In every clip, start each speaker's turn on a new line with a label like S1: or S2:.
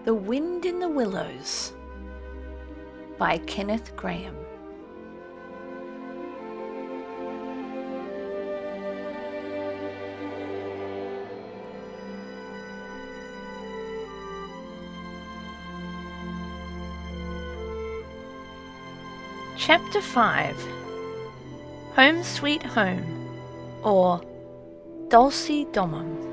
S1: The Wind in the Willows by Kenneth Grahame. Chapter 5. Home Sweet Home, or Dolce Domum.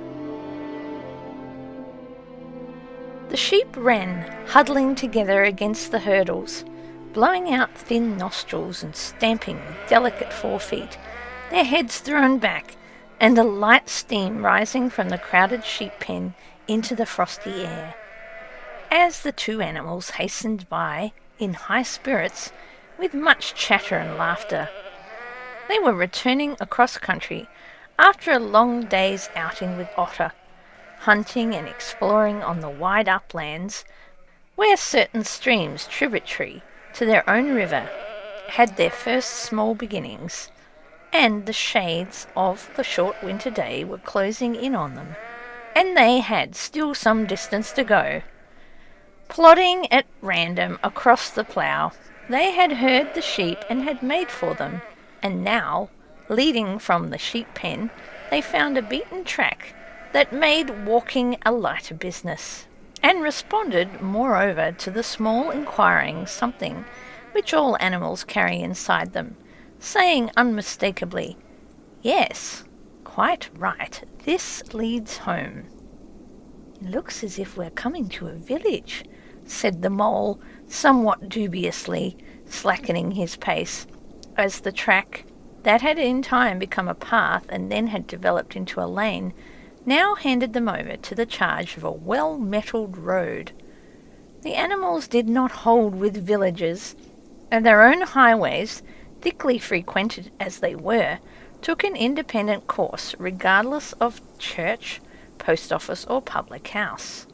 S1: The sheep ran, huddling together against the hurdles, blowing out thin nostrils and stamping with delicate forefeet, their heads thrown back, and a light steam rising from the crowded sheep pen into the frosty air. As the two animals hastened by, in high spirits, with much chatter and laughter, they were returning across country after a long day's outing with Otter, hunting and exploring on the wide uplands where certain streams tributary to their own river had their first small beginnings, and the shades of the short winter day were closing in on them, and they had still some distance to go. Plodding at random across the plough, they had heard the sheep and had made for them, and now, leading from the sheep pen, they found a beaten track that made walking a lighter business, and responded, moreover, to the small inquiring something which all animals carry inside them, saying unmistakably, "Yes, quite right, this leads home." "It looks as if we're coming to a village," said the mole, somewhat dubiously, slackening his pace, as the track, that had in time become a path and then had developed into a lane, now handed them over to the charge of a well-metalled road. The animals did not hold with villages, and their own highways, thickly frequented as they were, took an independent course regardless of church, post office, or public house.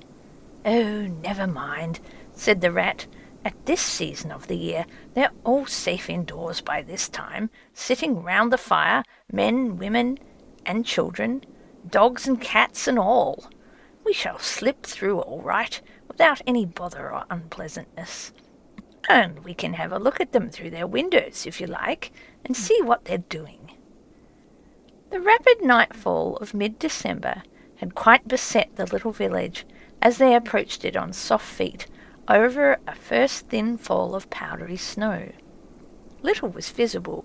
S1: "Oh, never mind," said the rat. "At this season of the year they're all safe indoors by this time, sitting round the fire, men, women, and children, dogs and cats and all. We shall slip through all right, without any bother or unpleasantness. And we can have a look at them through their windows, if you like, and see what they're doing." The rapid nightfall of mid-December had quite beset the little village as they approached it on soft feet over a first thin fall of powdery snow. Little was visible,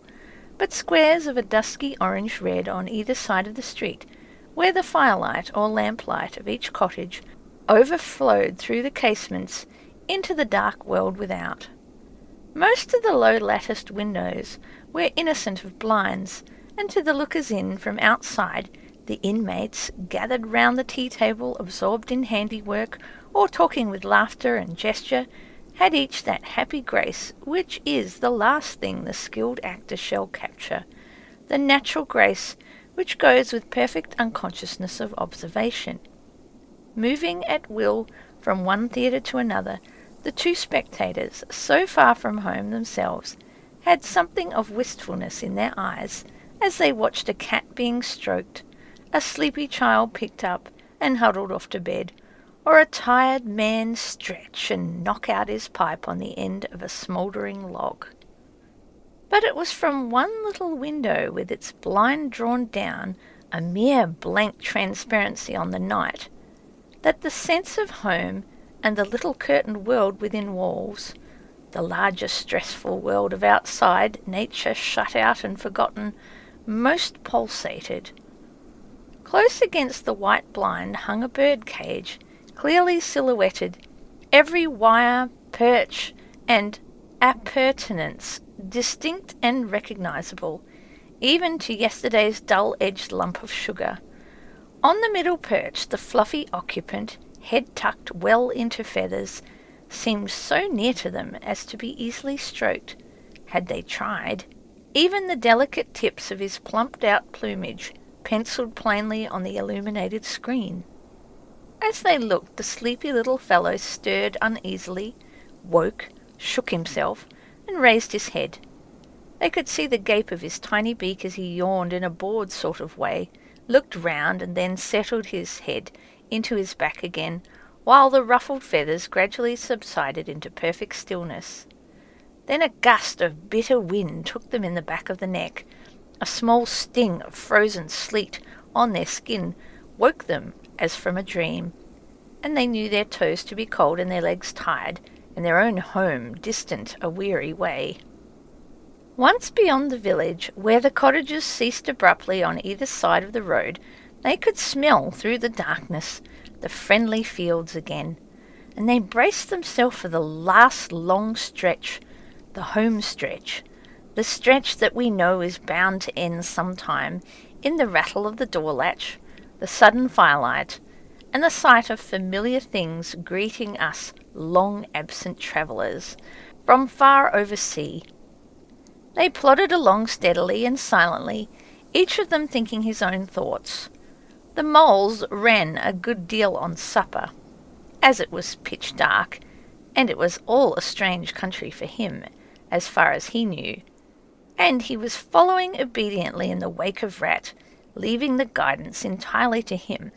S1: but squares of a dusky orange-red on either side of the street, where the firelight or lamplight of each cottage overflowed through the casements into the dark world without. Most of the low-latticed windows were innocent of blinds, and to the lookers-in from outside, the inmates, gathered round the tea-table, absorbed in handiwork or talking with laughter and gesture, had each that happy grace which is the last thing the skilled actor shall capture, the natural grace which goes with perfect unconsciousness of observation. Moving at will from one theatre to another, the two spectators, so far from home themselves, had something of wistfulness in their eyes as they watched a cat being stroked, a sleepy child picked up and huddled off to bed, or a tired man stretch and knock out his pipe on the end of a smouldering log. But it was from one little window with its blind drawn down, a mere blank transparency on the night, that the sense of home and the little curtained world within walls, the larger stressful world of outside, nature shut out and forgotten, most pulsated. Close against the white blind hung a bird cage, clearly silhouetted, every wire, perch, and appurtenance distinct and recognizable, even to yesterday's dull-edged lump of sugar. On the middle perch, the fluffy occupant, head tucked well into feathers, seemed so near to them as to be easily stroked, had they tried. Even the delicate tips of his plumped-out plumage pencilled plainly on the illuminated screen. As they looked, the sleepy little fellow stirred uneasily, woke, shook himself, and raised his head. They could see the gape of his tiny beak as he yawned in a bored sort of way, looked round, and then settled his head into his back again, while the ruffled feathers gradually subsided into perfect stillness. Then a gust of bitter wind took them in the back of the neck. A small sting of frozen sleet on their skin woke them as from a dream, and they knew their toes to be cold and their legs tired, and their own home distant a weary way. Once beyond the village, where the cottages ceased abruptly on either side of the road, they could smell through the darkness the friendly fields again, and they braced themselves for the last long stretch, the home stretch, the stretch that we know is bound to end sometime in the rattle of the door latch, the sudden firelight, and the sight of familiar things greeting us long-absent travellers from far oversea. They plodded along steadily and silently, each of them thinking his own thoughts. The moles ran a good deal on supper, as it was pitch dark, and it was all a strange country for him, as far as he knew, and he was following obediently in the wake of Rat, leaving the guidance entirely to him.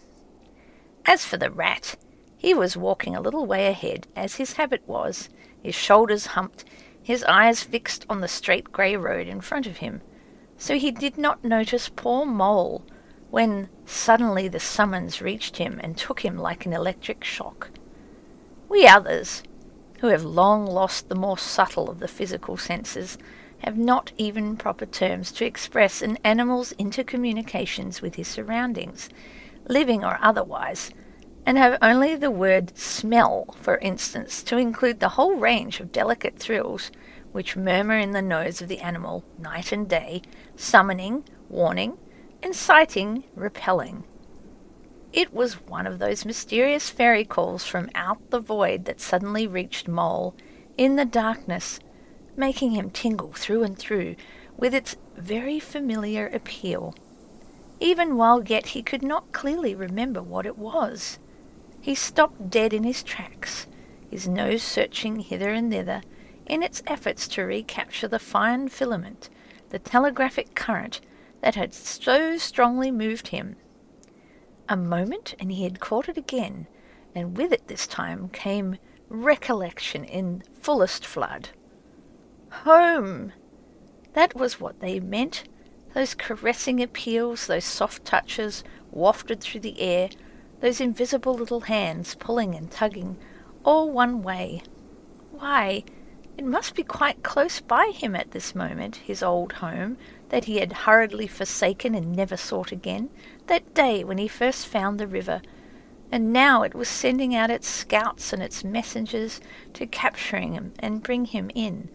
S1: As for the Rat, he was walking a little way ahead, as his habit was, his shoulders humped, his eyes fixed on the straight grey road in front of him, so he did not notice poor Mole, when suddenly the summons reached him and took him like an electric shock. We others, who have long lost the more subtle of the physical senses, have not even proper terms to express an animal's intercommunications with his surroundings, living or otherwise, and have only the word smell, for instance, to include the whole range of delicate thrills which murmur in the nose of the animal night and day, summoning, warning, inciting, repelling. It was one of those mysterious fairy calls from out the void that suddenly reached Mole in the darkness, making him tingle through and through with its very familiar appeal, even while yet he could not clearly remember what it was. He stopped dead in his tracks, his nose searching hither and thither in its efforts to recapture the fine filament, the telegraphic current that had so strongly moved him. A moment, and he had caught it again, and with it this time came recollection in fullest flood. Home! That was what they meant, those caressing appeals, those soft touches wafted through the air, those invisible little hands pulling and tugging, all one way. Why, it must be quite close by him at this moment, his old home, that he had hurriedly forsaken and never sought again, that day when he first found the river, and now it was sending out its scouts and its messengers to capturing him and bring him in.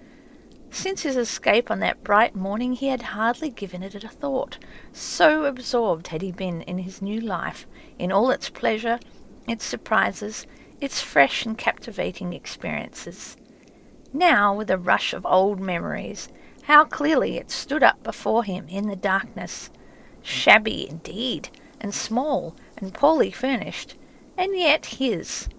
S1: Since his escape on that bright morning he had hardly given it a thought, so absorbed had he been in his new life, in all its pleasure, its surprises, its fresh and captivating experiences. Now, with a rush of old memories, how clearly it stood up before him in the darkness, shabby indeed, and small, and poorly furnished, and yet his,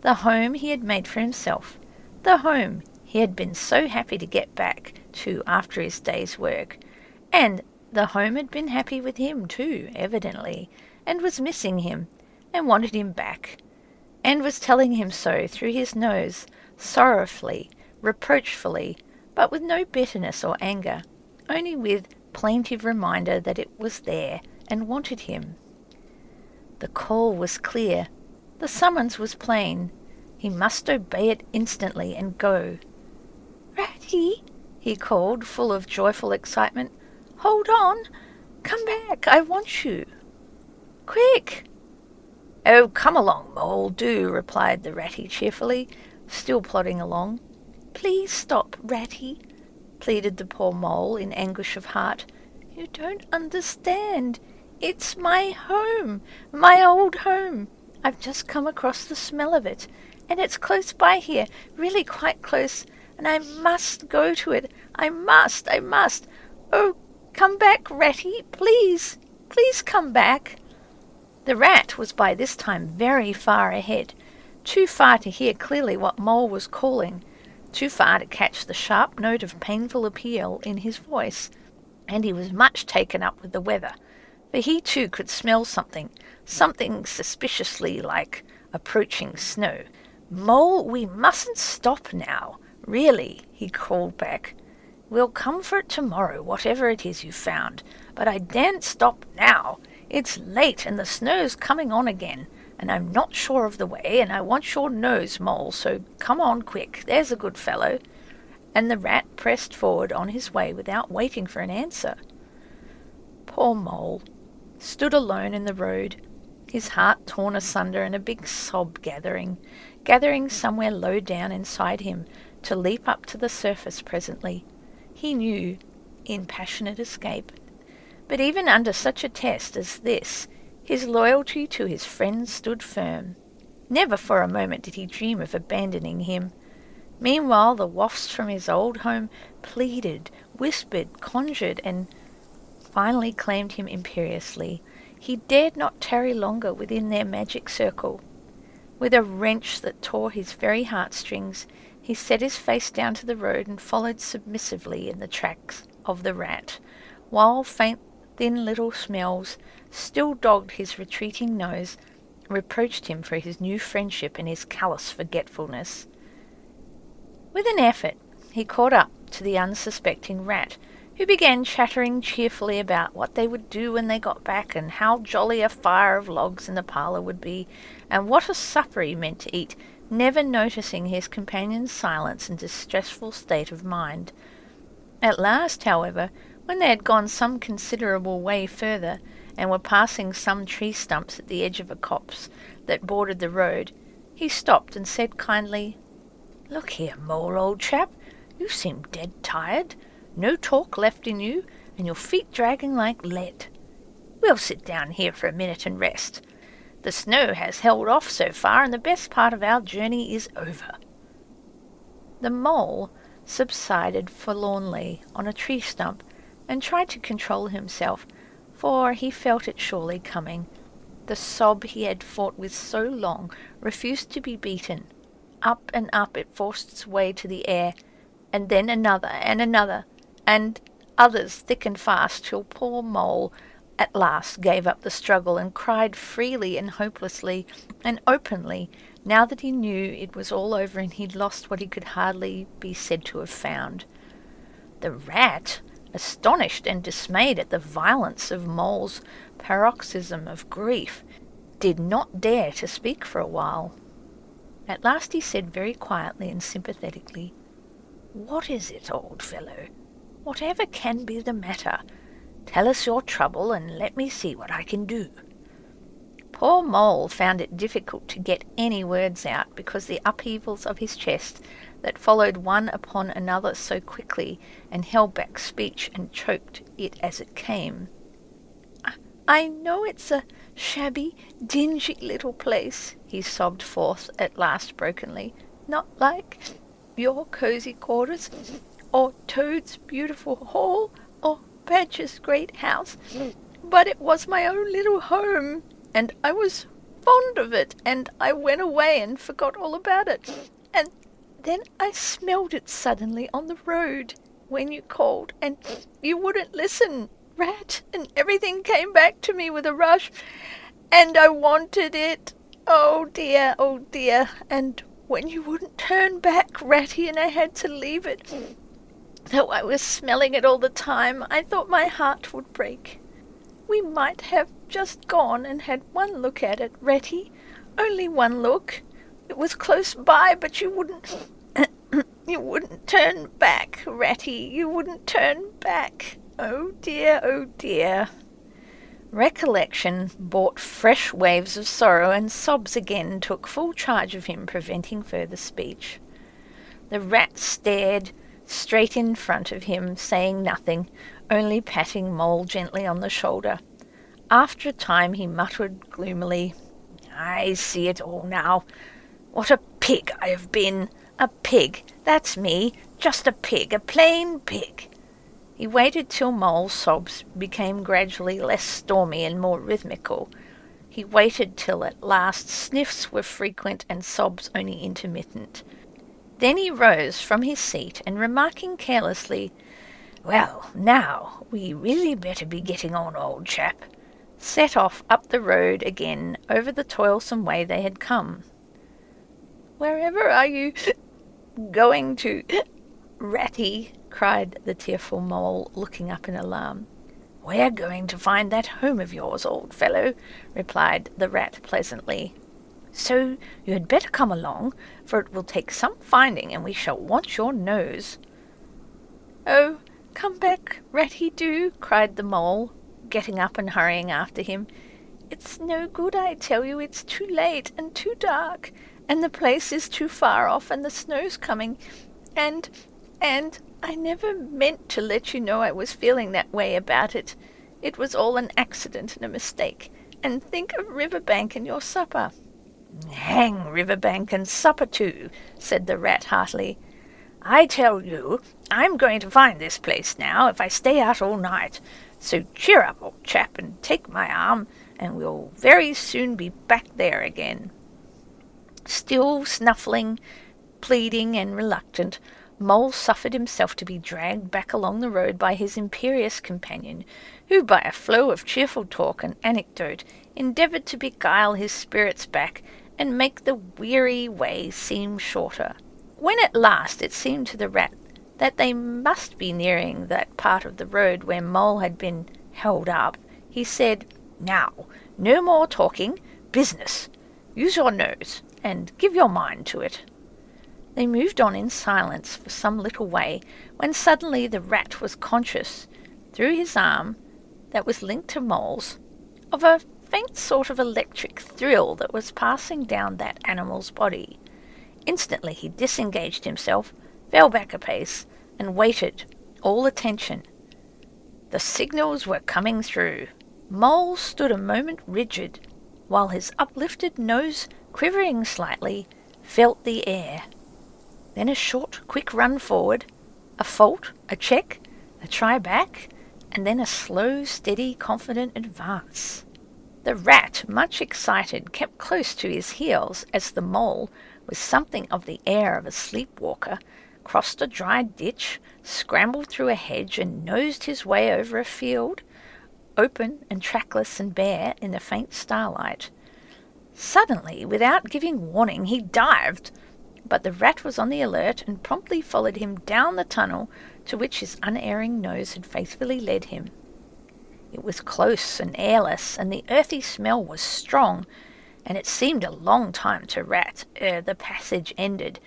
S1: the home he had made for himself, the home he had been so happy to get back to after his day's work, and the home had been happy with him too, evidently, and was missing him, and wanted him back, and was telling him so through his nose, sorrowfully, reproachfully, but with no bitterness or anger, only with plaintive reminder that it was there and wanted him. The call was clear, the summons was plain. He must obey it instantly and go. "Ratty," he called, full of joyful excitement, "hold on! Come back, I want you! Quick!" "Oh, come along, Mole, do," replied the Ratty cheerfully, still plodding along. "Please stop, Ratty," pleaded the poor Mole in anguish of heart. "You don't understand. It's my home, my old home. I've just come across the smell of it, and it's close by here, really quite close, and I must go to it. I must. Oh, come back, Ratty, please, please come back." The Rat was by this time very far ahead, too far to hear clearly what Mole was calling, too far to catch the sharp note of painful appeal in his voice, and he was much taken up with the weather, for he too could smell something suspiciously like approaching Snow. "Mole, we mustn't stop now. Really," he called back. "We'll come for it tomorrow, whatever it is you found. But I daren't stop now. It's late and the snow's coming on again, and I'm not sure of the way, and I want your nose, Mole, so come on quick, there's a good fellow." And the rat pressed forward on his way without waiting for an answer. Poor Mole stood alone in the road, his heart torn asunder and a big sob gathering somewhere low down inside him to leap up to the surface presently. He knew, in passionate escape. But even under such a test as this, his loyalty to his friends stood firm. Never for a moment did he dream of abandoning him. Meanwhile, the wafts from his old home pleaded, whispered, conjured, and finally claimed him imperiously. He dared not tarry longer within their magic circle. With a wrench that tore his very heartstrings, he set his face down to the road and followed submissively in the tracks of the rat, while faint, thin little smells still dogged his retreating nose, reproached him for his new friendship and his callous forgetfulness. With an effort, he caught up to the unsuspecting rat, who began chattering cheerfully about what they would do when they got back, and how jolly a fire of logs in the parlour would be, and what a supper he meant to eat, never noticing his companion's silence and distressful state of mind. At last, however, when they had gone some considerable way further, and were passing some tree stumps at the edge of a copse that bordered the road, he stopped and said kindly, "Look here, Mole, old chap, you seem dead tired. No talk left in you, and your feet dragging like lead. We'll sit down here for a minute and rest. The snow has held off so far, and the best part of our journey is over." The mole subsided forlornly on a tree stump and tried to control himself, for he felt it surely coming. The sob he had fought with so long refused to be beaten. Up and up it forced its way to the air, and then another, and others thick and fast, till poor Mole at last gave up the struggle and cried freely and hopelessly and openly, now that he knew it was all over and he'd lost what he could hardly be said to have found. The rat, astonished and dismayed at the violence of Mole's paroxysm of grief, did not dare to speak for a while. At last he said very quietly and sympathetically, "What is it, old fellow? Whatever can be the matter? Tell us your trouble, and let me see what I can do." Poor Mole found it difficult to get any words out, because the upheavals of his chest that followed one upon another so quickly and held back speech and choked it as it came. "I know it's a shabby, dingy little place," he sobbed forth at last brokenly. "Not like your cosy quarters, or Toad's beautiful hall, or Badger's great house, but it was my own little home, and I was fond of it, and I went away and forgot all about it, and then I smelled it suddenly on the road when you called, and you wouldn't listen, Rat, and everything came back to me with a rush, and I wanted it. Oh dear, and when you wouldn't turn back, Ratty, and I had to leave it, though I was smelling it all the time, I thought my heart would break. We might have just gone and had one look at it, Ratty, only one look. It was close by, but you wouldn't you wouldn't turn back, Ratty, you wouldn't turn back. Oh dear. Recollection brought fresh waves of sorrow, and sobs again took full charge of him, preventing further speech. The rat stared straight in front of him, saying nothing, only patting Mole gently on the shoulder. After a time he muttered gloomily, "I see it all now. What a pig I have been! A pig, that's me, just a pig, a plain pig." He waited till Mole's sobs became gradually less stormy and more rhythmical. He waited till at last sniffs were frequent and sobs only intermittent. Then he rose from his seat, and remarking carelessly, "Well, now, we really better be getting on, old chap. set off up the road again over the toilsome way they had come. "Wherever are you going to, Ratty?" cried the tearful mole, looking up in alarm. "We're going to find that home of yours, old fellow," replied the rat pleasantly. "So you had better come along, for it will take some finding, and we shall want your nose." "Oh, come back, Ratty, do," cried the mole, getting up and hurrying after him. "It's no good, I tell you. It's too late and too dark, and the place is too far off, and the snow's coming, and I never meant to let you know I was feeling that way about it. It was all an accident and a mistake. And think of Riverbank and your supper." "Hang Riverbank and supper too," said the rat heartily. "I tell you, I'm going to find this place now if I stay out all night. So cheer up, old chap, and take my arm, and we'll very soon be back there again." Still snuffling, pleading, and reluctant, Mole suffered himself to be dragged back along the road by his imperious companion, who, by a flow of cheerful talk and anecdote, endeavoured to beguile his spirits back and make the weary way seem shorter. When at last it seemed to the rat that they must be nearing that part of the road where Mole had been held up, he said, "Now, no more talking. Business. Use your nose, and give your mind to it." They moved on in silence for some little way, when suddenly the rat was conscious, through his arm that was linked to Mole's, of a faint sort of electric thrill that was passing down that animal's body. Instantly he disengaged himself, fell back a pace, and waited, all attention. The signals were coming through. Mole stood a moment rigid, while his uplifted nose, quivering slightly, felt the air. Then a short, quick run forward, a fault, a check, a try back, and then a slow, steady, confident advance. The rat, much excited, kept close to his heels as the mole, with something of the air of a sleepwalker, crossed a dry ditch, scrambled through a hedge, and nosed his way over a field, open and trackless and bare in the faint starlight. Suddenly, without giving warning, he dived, but the rat was on the alert and promptly followed him down the tunnel to which his unerring nose had faithfully led him. It was close and airless, and the earthy smell was strong, and it seemed a long time to Rat ere the passage ended,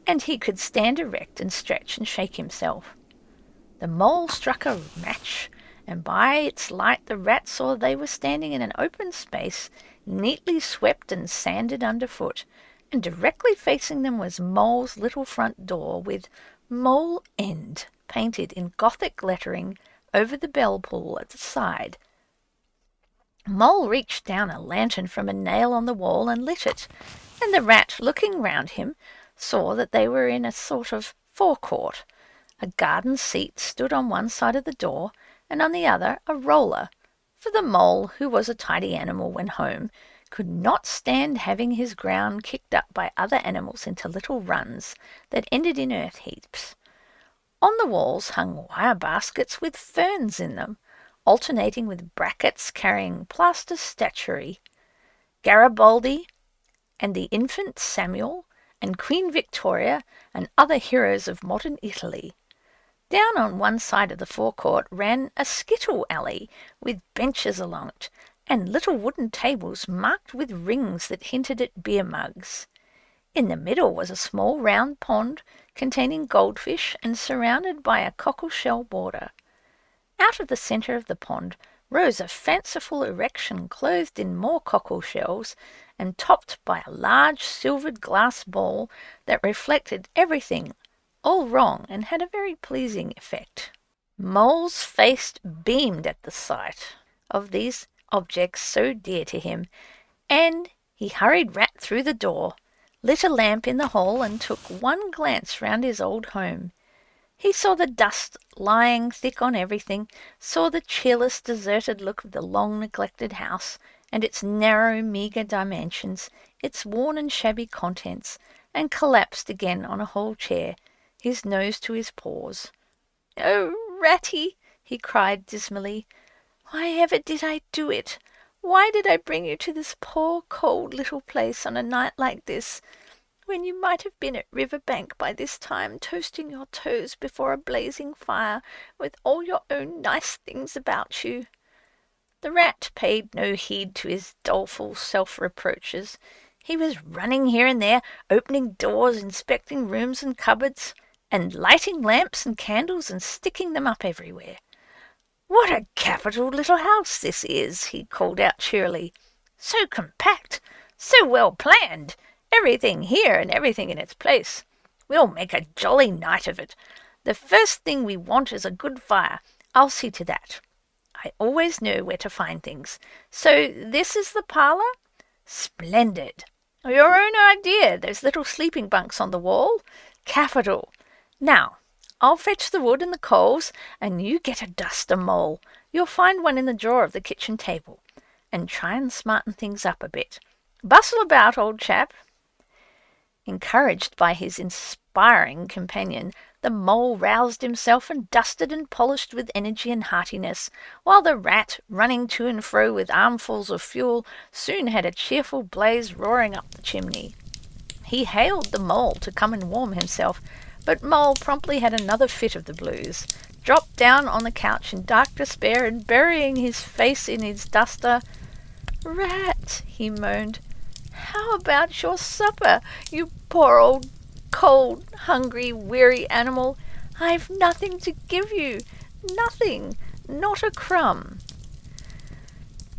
S1: and he could stand erect and stretch and shake himself. The mole struck a match, and by its light the rat saw they were standing in an open space, neatly swept and sanded underfoot, and directly facing them was Mole's little front door, with Mole End painted in Gothic lettering over the bell pull at the side. Mole reached down a lantern from a nail on the wall and lit it, and the rat, looking round him, saw that they were in a sort of forecourt. A garden seat stood on one side of the door, and on the other a roller, for the mole, who was a tidy animal when home, could not stand having his ground kicked up by other animals into little runs that ended in earth heaps. On the walls hung wire baskets with ferns in them, alternating with brackets carrying plaster statuary, Garibaldi, and the infant Samuel, and Queen Victoria, and other heroes of modern Italy. Down on one side of the forecourt ran a skittle alley with benches along it, and little wooden tables marked with rings that hinted at beer mugs. In the middle was a small round pond containing goldfish and surrounded by a cockle-shell border. Out of the centre of the pond rose a fanciful erection clothed in more cockle-shells and topped by a large silvered glass ball that reflected everything, all wrong, and had a very pleasing effect. Mole's face beamed at the sight of these objects so dear to him, and he hurried Rat through the door, lit a lamp in the hall, and took one glance round his old home. He saw the dust lying thick on everything, saw the cheerless, deserted look of the long-neglected house, and its narrow, meagre dimensions, its worn and shabby contents, and collapsed again on a whole chair, his nose to his paws. "Oh, Ratty!" he cried dismally. Why ever did I do it? Why did I bring you to this poor, cold little place on a night like this, when you might have been at Riverbank by this time, toasting your toes before a blazing fire, with all your own nice things about you?" The rat paid no heed to his doleful self-reproaches. He was running here and there, opening doors, inspecting rooms and cupboards, and lighting lamps and candles and sticking them up everywhere. "What a capital little house this is," he called out cheerily. "So compact, so well planned, everything here and everything in its place. We'll make a jolly night of it. The first thing we want is a good fire. I'll see to that. I always know where to find things. So this is the parlour? Splendid. Your own idea, those little sleeping bunks on the wall? Capital. Now, I'll fetch the wood and the coals, and you get a duster, Mole. You'll find one in the drawer of the kitchen table. And try and smarten things up a bit. Bustle about, old chap." Encouraged by his inspiring companion, the Mole roused himself and dusted and polished with energy and heartiness, while the rat, running to and fro with armfuls of fuel, soon had a cheerful blaze roaring up the chimney. He hailed the Mole to come and warm himself, but Mole promptly had another fit of the blues, dropped down on the couch in dark despair, and burying his face in his duster, "Rat," he moaned, "how about your supper, you poor old cold, hungry, weary animal? I've nothing to give you, nothing, not a crumb."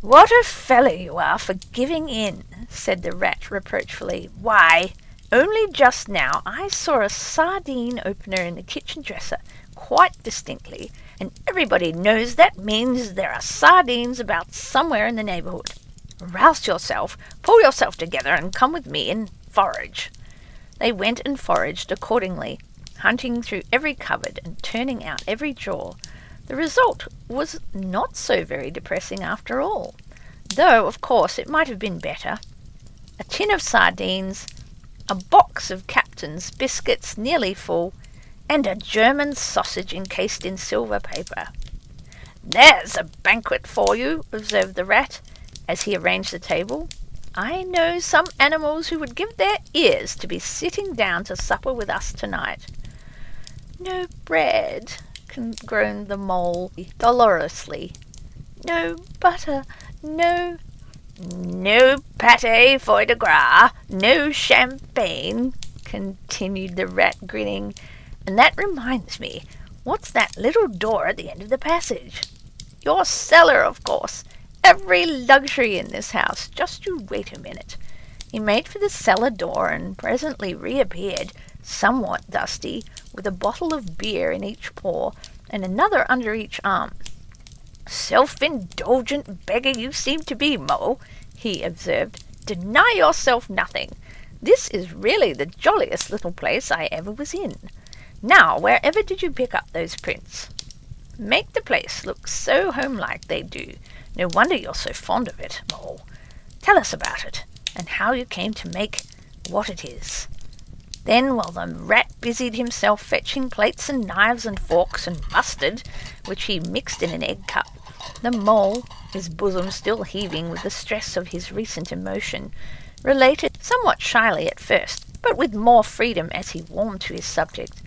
S1: "What a fellow you are for giving in," said the rat reproachfully. "Why, only just now I saw a sardine opener in the kitchen dresser, quite distinctly, and everybody knows that means there are sardines about somewhere in the neighbourhood. Rouse yourself, pull yourself together, and come with me and forage." They went and foraged accordingly, hunting through every cupboard and turning out every drawer. The result was not so very depressing after all, though, of course, it might have been better. A tin of sardines, a box of Captain's biscuits nearly full, and a German sausage encased in silver paper. "There's a banquet for you," observed the rat, as he arranged the table. "I know some animals who would give their ears to be sitting down to supper with us tonight." "No bread," groaned the Mole dolorously. "No butter, no—" "No pâté foie de gras, no champagne," continued the rat, grinning. "And that reminds me, what's that little door at the end of the passage? Your cellar, of course. Every luxury in this house. Just you wait a minute." He made for the cellar door and presently reappeared, somewhat dusty, with a bottle of beer in each paw and another under each arm. "Self-indulgent beggar you seem to be, Mole," he observed. "Deny yourself nothing. This is really the jolliest little place I ever was in. Now, wherever did you pick up those prints? Make the place look so homelike they do. No wonder you're so fond of it, Mole. Tell us about it, and how you came to make what it is." Then, while the rat busied himself fetching plates and knives and forks and mustard, which he mixed in an egg cup, the Mole, his bosom still heaving with the stress of his recent emotion, related, somewhat shyly at first, but with more freedom as he warmed to his subject,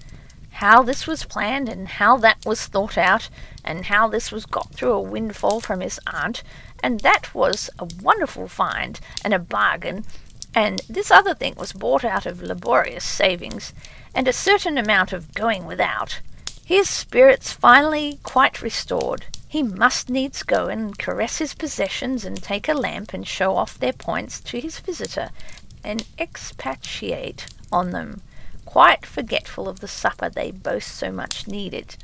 S1: how this was planned and how that was thought out, and how this was got through a windfall from his aunt, and that was a wonderful find and a bargain, and this other thing was bought out of laborious savings, and a certain amount of going without. His spirits finally quite restored, he must needs go and caress his possessions and take a lamp and show off their points to his visitor, and expatiate on them, quite forgetful of the supper they both so much needed.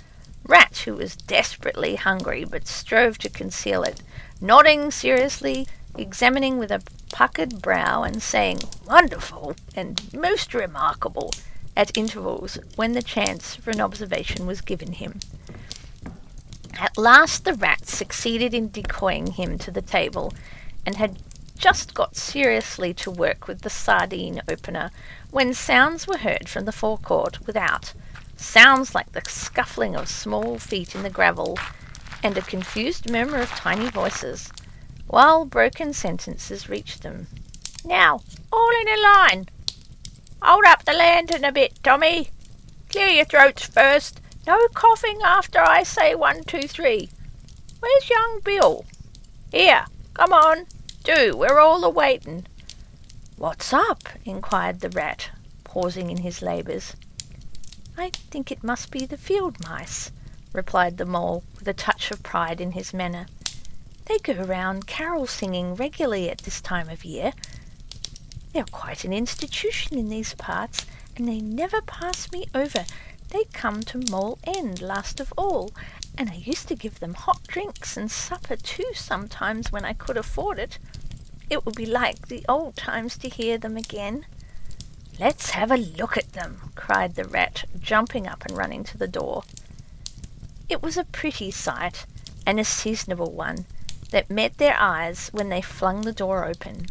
S1: Rat, who was desperately hungry but strove to conceal it, nodding seriously, examining with a puckered brow, and saying "wonderful" and "most remarkable" at intervals when the chance for an observation was given him. At last the rat succeeded in decoying him to the table, and had just got seriously to work with the sardine opener, when sounds were heard from the forecourt without, sounds like the scuffling of small feet in the gravel, and a confused murmur of tiny voices, while broken sentences reached them. "Now, all in a line. Hold up the lantern a bit, Tommy. Clear your throats first. No coughing after I say 1, 2, 3. Where's young Bill? Here, come on. Do, we're all a-waitin'." "What's up?" inquired the rat, pausing in his labours. "I think it must be the field mice," replied the mole, with a touch of pride in his manner. "They go round carol singing regularly at this time of year. They're quite an institution in these parts, and they never pass me over. They come to Mole End last of all, and I used to give them hot drinks and supper too sometimes when I could afford it. It would be like the old times to hear them again." "Let's have a look at them," cried the rat, jumping up and running to the door. It was a pretty sight, and a seasonable one, that met their eyes when they flung the door open.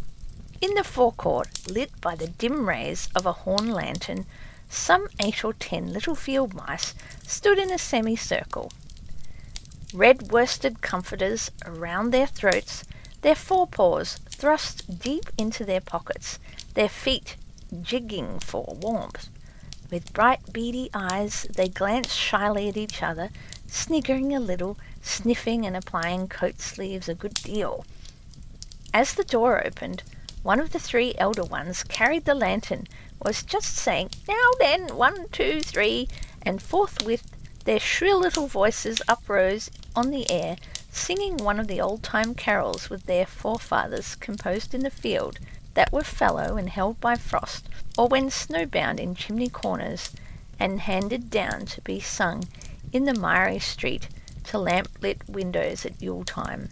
S1: In the forecourt, lit by the dim rays of a horn lantern, some 8 or 10 little field mice stood in a semicircle. Red worsted comforters around their throats, their forepaws thrust deep into their pockets, their feet jigging for warmth. With bright beady eyes they glanced shyly at each other, sniggering a little, sniffing and applying coat sleeves a good deal. As the door opened, one of the 3 elder ones carried the lantern, was just saying, "Now then, 1, 2, 3, and forthwith their shrill little voices uprose on the air, singing one of the old-time carols with their forefathers composed in the field, that were fallow and held by frost, or when snowbound in chimney corners, and handed down to be sung in the miry street to lamp-lit windows at Yule-time.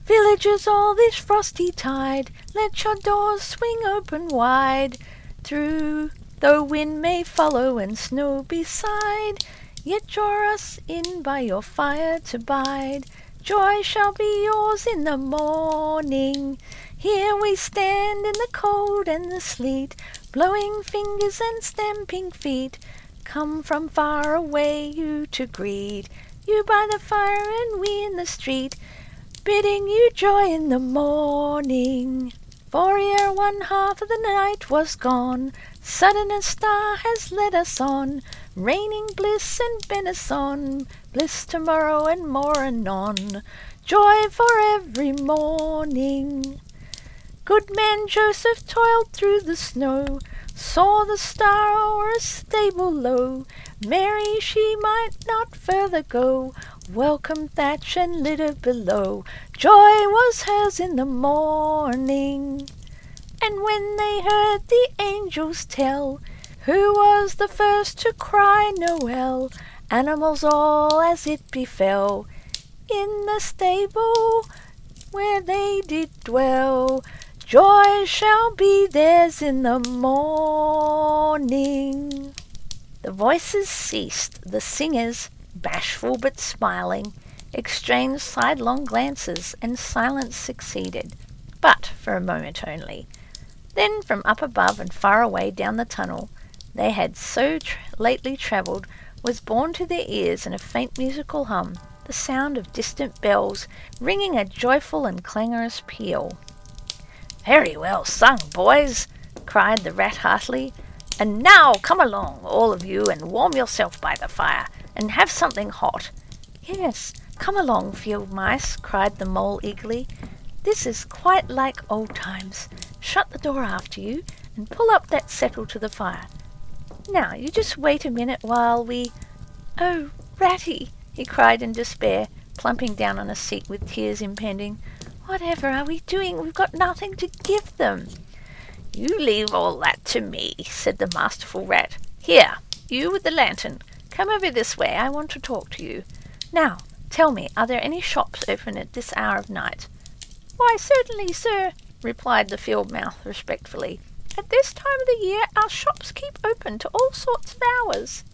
S1: Villagers all this frosty tide, let your doors swing open wide. Through, though wind may follow and snow beside, yet draw us in by your fire to bide. Joy shall be yours in the morning. Here we stand in the cold and the sleet, blowing fingers and stamping feet. Come from far away you to greet, you by the fire and we in the street, bidding you joy in the morning. For ere one half of the night was gone, sudden a star has led us on, raining bliss and benison, bliss tomorrow and more anon, joy for every morning. Good man Joseph toiled through the snow, saw the star o'er a stable low. Mary she might not further go, welcome thatch and litter below, joy was hers in the morning. And when they heard the angels tell, who was the first to cry Noel, animals all as it befell, in the stable where they did dwell, joy shall be theirs in the morning. The voices ceased. The singers, bashful but smiling, exchanged sidelong glances, and silence succeeded, but for a moment only. Then from up above and far away down the tunnel they had so lately travelled was borne to their ears in a faint musical hum, the sound of distant bells ringing a joyful and clangorous peal. "Very well sung, boys," cried the rat heartily. "And now come along, all of you, and warm yourself by the fire, and have something hot." "Yes, come along, field mice," cried the mole eagerly. "This is quite like old times. Shut the door after you, and pull up that settle to the fire. Now, you just wait a minute while we—" "Oh, Ratty," he cried in despair, plumping down on a seat with tears impending. "Whatever are we doing? We've got nothing to give them." "You leave all that to me," said the masterful rat. "Here, you with the lantern, come over this way. I want to talk to you. Now, tell me, are there any shops open at this hour of night?" "Why, certainly, sir," replied the field mouse respectfully. "At this time of the year our shops keep open to all sorts of hours."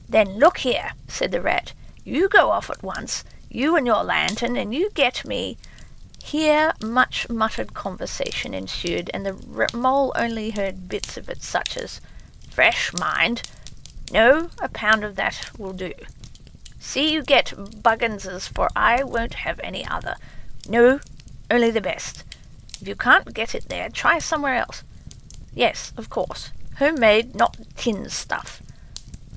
S1: "Then look here," said the rat. "You go off at once, you and your lantern, and you get me—" Here much muttered conversation ensued, and the mole only heard bits of it, such as, "Fresh, mind. No, a pound of that will do. See you get Bugginses, for I won't have any other. No, only the best. If you can't get it there, try somewhere else. Yes, of course. Homemade, not tin stuff.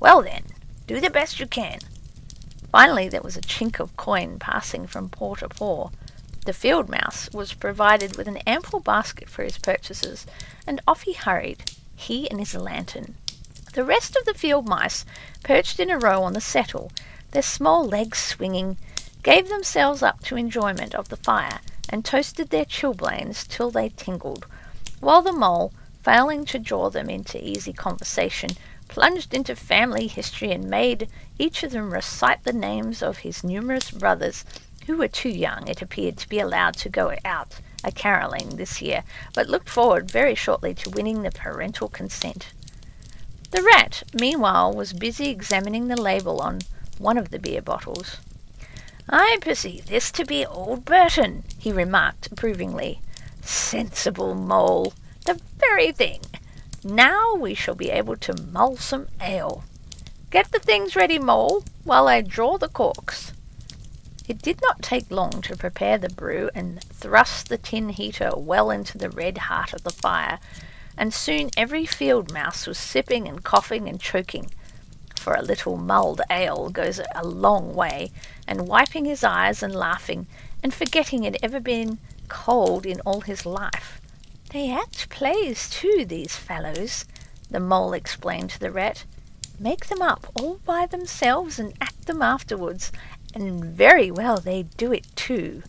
S1: Well then, do the best you can. Finally there was a chink of coin passing from paw to paw. The field mouse was provided with an ample basket for his purchases, and off he hurried, he and his lantern. The rest of the field mice, perched in a row on the settle, their small legs swinging, gave themselves up to enjoyment of the fire, and toasted their chilblains till they tingled, while the mole, failing to draw them into easy conversation, plunged into family history and made each of them recite the names of his numerous brothers, who were too young, it appeared, to be allowed to go out a-carolling this year, but looked forward very shortly to winning the parental consent. The rat, meanwhile, was busy examining the label on one of the beer bottles. "I perceive this to be old Burton," he remarked approvingly. "Sensible mole, the very thing. Now we shall be able to mull some ale. Get the things ready, Mole, while I draw the corks." It did not take long to prepare the brew and thrust the tin heater well into the red heart of the fire, and soon every field mouse was sipping and coughing and choking, for a little mulled ale goes a long way, and wiping his eyes and laughing, and forgetting it ever been cold in all his life. "They act plays too, these fellows," the mole explained to the rat. "Make them up all by themselves and act them afterwards, and very well they do it too.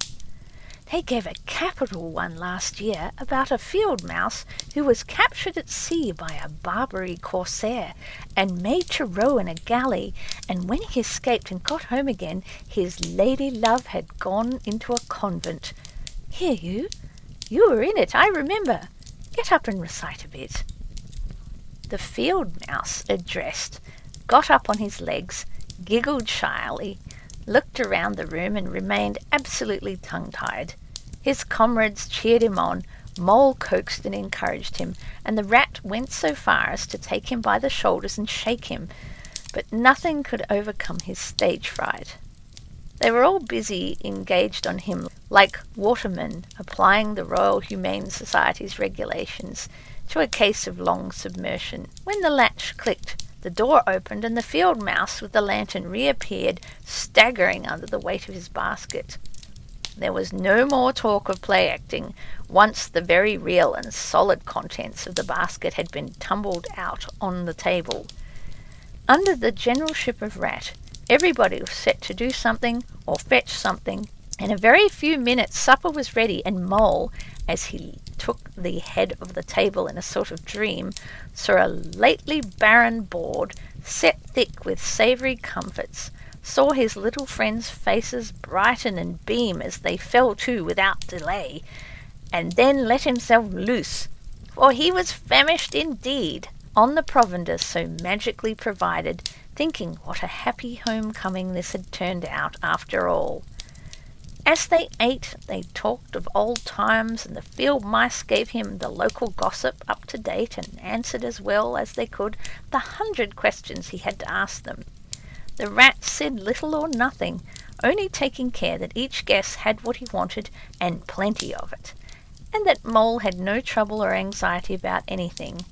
S1: They gave a capital one last year about a field mouse who was captured at sea by a Barbary corsair and made to row in a galley, and when he escaped and got home again, his lady love had gone into a convent. Here, you were in it, I remember. Get up and recite a bit." The field mouse, addressed, got up on his legs, giggled shyly, looked around the room, and remained absolutely tongue-tied. His comrades cheered him on, Mole coaxed and encouraged him, and the rat went so far as to take him by the shoulders and shake him, but nothing could overcome his stage fright. They were all busy engaged on him like watermen applying the Royal Humane Society's regulations to a case of long submersion. When the latch clicked, the door opened, and the field mouse with the lantern reappeared, staggering under the weight of his basket. There was no more talk of play-acting, once the very real and solid contents of the basket had been tumbled out on the table. Under the generalship of Rat, everybody was set to do something or fetch something. In a very few minutes supper was ready, and Mole, as he took the head of the table in a sort of dream, saw a lately barren board set thick with savoury comforts, saw his little friends' faces brighten and beam as they fell to without delay, and then let himself loose, for he was famished indeed, on the provender so magically provided, thinking what a happy homecoming this had turned out after all. As they ate, they talked of old times, and the field mice gave him the local gossip up to date and answered as well as they could the 100 questions he had to ask them. The rat said little or nothing, only taking care that each guest had what he wanted and plenty of it, and that Mole had no trouble or anxiety about anything.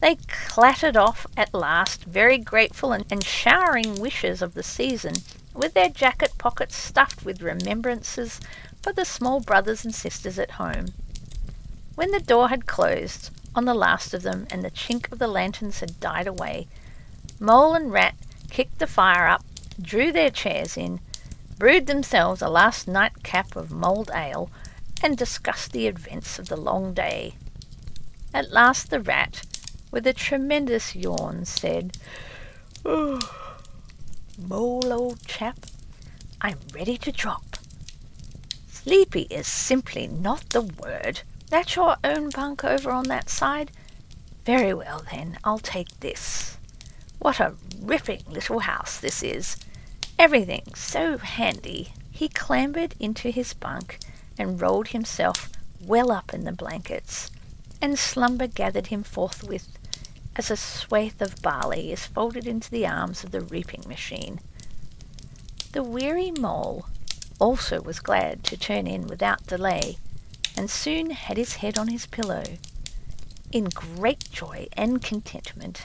S1: They clattered off at last, very grateful and showering wishes of the season, with their jacket pockets stuffed with remembrances for the small brothers and sisters at home. When the door had closed on the last of them and the chink of the lanterns had died away, Mole and Rat kicked the fire up, drew their chairs in, brewed themselves a last nightcap of mulled ale, and discussed the events of the long day. At last the Rat, with a tremendous yawn, said, "Oh, Mole, old chap, I'm ready to drop. Sleepy is simply not the word. That's your own bunk over on that side? Very well then, I'll take this. What a ripping little house this is. Everything so handy." He clambered into his bunk and rolled himself well up in the blankets, and slumber gathered him forthwith, as a swathe of barley is folded into the arms of the reaping machine. The weary mole also was glad to turn in without delay, and soon had his head on his pillow, in great joy and contentment.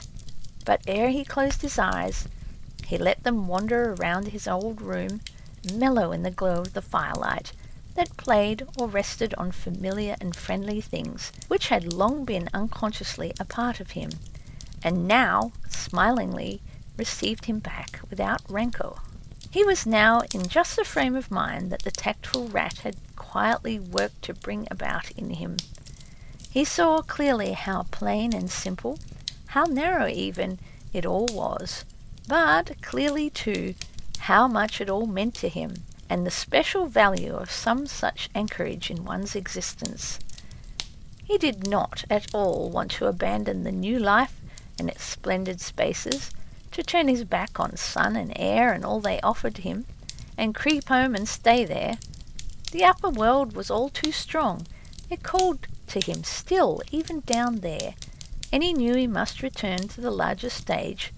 S1: But ere he closed his eyes, he let them wander around his old room, mellow in the glow of the firelight that played or rested on familiar and friendly things which had long been unconsciously a part of him, and now smilingly received him back without rancour. He was now in just the frame of mind that the tactful rat had quietly worked to bring about in him. He saw clearly how plain and simple, how narrow even, it all was, but clearly, too, how much it all meant to him, and the special value of some such anchorage in one's existence. He did not at all want to abandon the new life and its splendid spaces, to turn his back on sun and air and all they offered him, and creep home and stay there. The upper world was all too strong. It called to him still, even down there, and he knew he must return to the larger stage.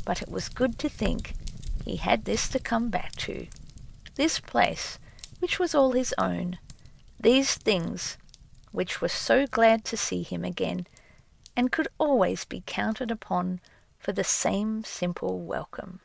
S1: But it was good to think he had this to come back to, this place which was all his own, these things which were so glad to see him again, and could always be counted upon for the same simple welcome.